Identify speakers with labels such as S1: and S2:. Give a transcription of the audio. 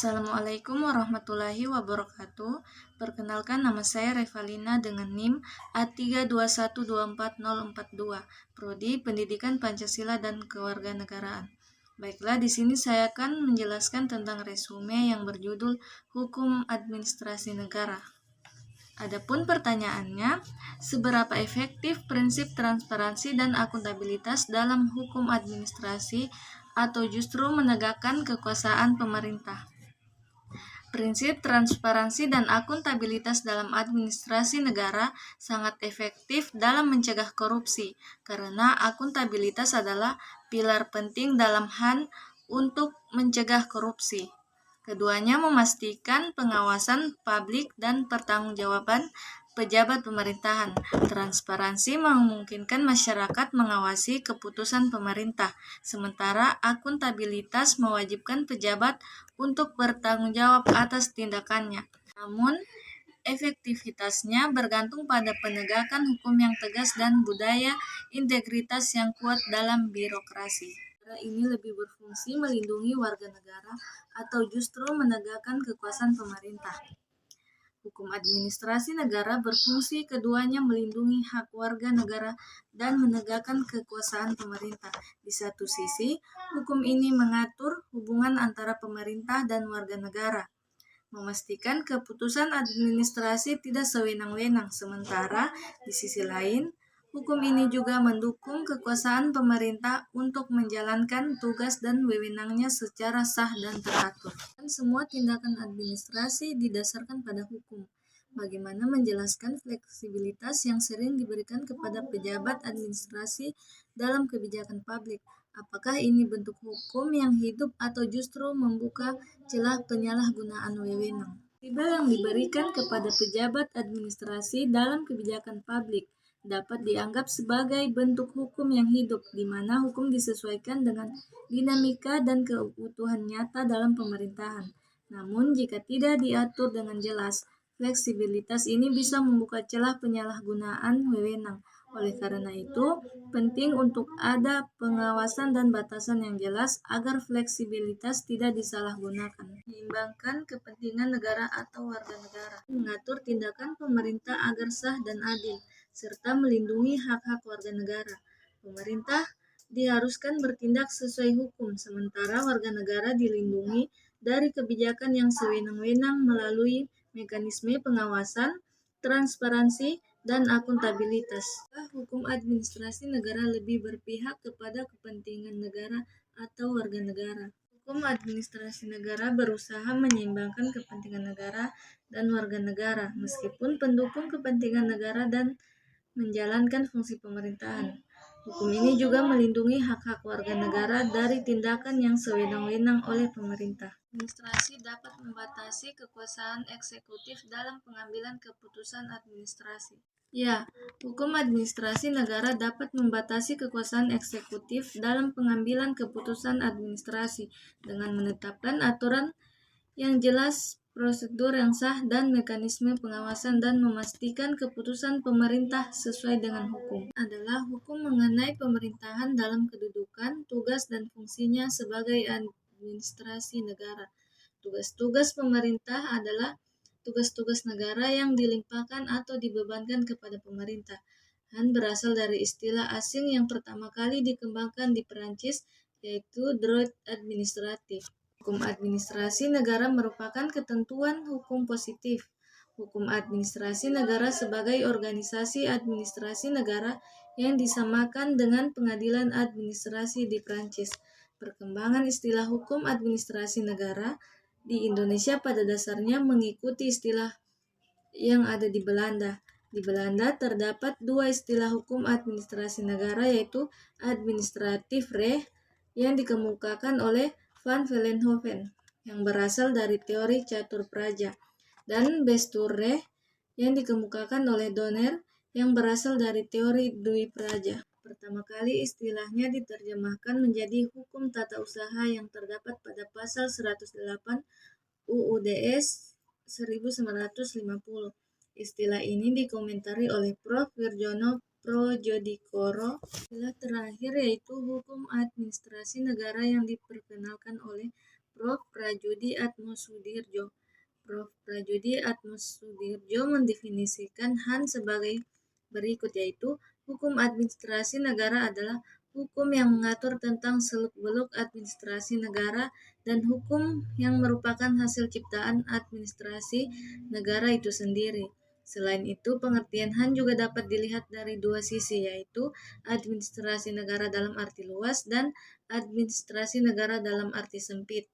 S1: Assalamualaikum warahmatullahi wabarakatuh. Perkenalkan, nama saya Revalina dengan NIM A321244042, Prodi Pendidikan Pancasila dan Kewarganegaraan. Baiklah, di sini saya akan menjelaskan tentang resume yang berjudul Hukum Administrasi Negara. Adapun pertanyaannya, seberapa efektif prinsip transparansi dan akuntabilitas dalam hukum administrasi atau justru menegakkan kekuasaan pemerintah? Prinsip transparansi dan akuntabilitas dalam administrasi negara sangat efektif dalam mencegah korupsi, karena akuntabilitas adalah pilar penting dalam hal untuk mencegah korupsi. Keduanya memastikan pengawasan publik dan pertanggungjawaban pejabat pemerintahan. Transparansi memungkinkan masyarakat mengawasi keputusan pemerintah, sementara akuntabilitas mewajibkan pejabat untuk bertanggung jawab atas tindakannya. Namun, efektivitasnya bergantung pada penegakan hukum yang tegas dan budaya integritas yang kuat dalam birokrasi. Ini lebih berfungsi melindungi warga negara atau justru menegakkan kekuasaan pemerintah? Hukum administrasi negara berfungsi keduanya melindungi hak warga negara dan menegakkan kekuasaan pemerintah. Di satu sisi, hukum ini mengatur hubungan antara pemerintah dan warga negara, memastikan keputusan administrasi tidak sewenang-wenang. Sementara di sisi lain, hukum ini juga mendukung kekuasaan pemerintah untuk menjalankan tugas dan wewenangnya secara sah dan teratur. Dan semua tindakan administrasi didasarkan pada hukum. Bagaimana menjelaskan fleksibilitas yang sering diberikan kepada pejabat administrasi dalam kebijakan publik? Apakah ini bentuk hukum yang hidup atau justru membuka celah penyalahgunaan wewenang? Fleksibel yang diberikan kepada pejabat administrasi dalam kebijakan publik dapat dianggap sebagai bentuk hukum yang hidup, di mana hukum disesuaikan dengan dinamika dan kebutuhan nyata dalam pemerintahan. Namun, jika tidak diatur dengan jelas, fleksibilitas ini bisa membuka celah penyalahgunaan wewenang. Oleh karena itu, penting untuk ada pengawasan dan batasan yang jelas agar fleksibilitas tidak disalahgunakan. Menyeimbangkan kepentingan negara atau warga negara, mengatur tindakan pemerintah agar sah dan adil, serta melindungi hak-hak warga negara. Pemerintah diharuskan bertindak sesuai hukum, sementara warga negara dilindungi dari kebijakan yang sewenang-wenang melalui mekanisme pengawasan, transparansi, dan akuntabilitas. Hukum administrasi negara lebih berpihak kepada kepentingan negara atau warga negara. Hukum administrasi negara berusaha menyeimbangkan kepentingan negara dan warga negara, meskipun pendukung kepentingan negara dan menjalankan fungsi pemerintahan. Hukum ini juga melindungi hak-hak warga negara dari tindakan yang sewenang-wenang oleh pemerintah. Administrasi dapat membatasi kekuasaan eksekutif dalam pengambilan keputusan administrasi. Ya, hukum administrasi negara dapat membatasi kekuasaan eksekutif dalam pengambilan keputusan administrasi dengan menetapkan aturan yang jelas, prosedur yang sah, dan mekanisme pengawasan, dan memastikan keputusan pemerintah sesuai dengan hukum. Adalah hukum mengenai pemerintahan dalam kedudukan, tugas, dan fungsinya sebagai administrasi negara. Tugas-tugas pemerintah adalah tugas-tugas negara yang dilimpahkan atau dibebankan kepada pemerintah. Dan berasal dari istilah asing yang pertama kali dikembangkan di Perancis, yaitu droit administratif. Hukum administrasi negara merupakan ketentuan hukum positif. Hukum administrasi negara sebagai organisasi administrasi negara yang disamakan dengan pengadilan administrasi di Prancis. Perkembangan istilah hukum administrasi negara di Indonesia pada dasarnya mengikuti istilah yang ada di Belanda. Di Belanda terdapat dua istilah hukum administrasi negara, yaitu administratif recht yang dikemukakan oleh Van Vollenhoven yang berasal dari teori catur praja, dan Bestuurrecht yang dikemukakan oleh Donner yang berasal dari teori Dwi Praja. Pertama kali istilahnya diterjemahkan menjadi hukum tata usaha yang terdapat pada pasal 108 UUDS 1950. Istilah ini dikomentari oleh Prof. Wirjono Projodikoro. Istilah terakhir yaitu hukum administrasi negara yang diperkenalkan oleh Prof. Prajudi Atmosudirjo. Prof. Prajudi Atmosudirjo mendefinisikan HAN sebagai berikut, yaitu hukum administrasi negara adalah hukum yang mengatur tentang seluk-beluk administrasi negara dan hukum yang merupakan hasil ciptaan administrasi negara itu sendiri. Selain itu, pengertian HAN juga dapat dilihat dari dua sisi, yaitu administrasi negara dalam arti luas dan administrasi negara dalam arti sempit.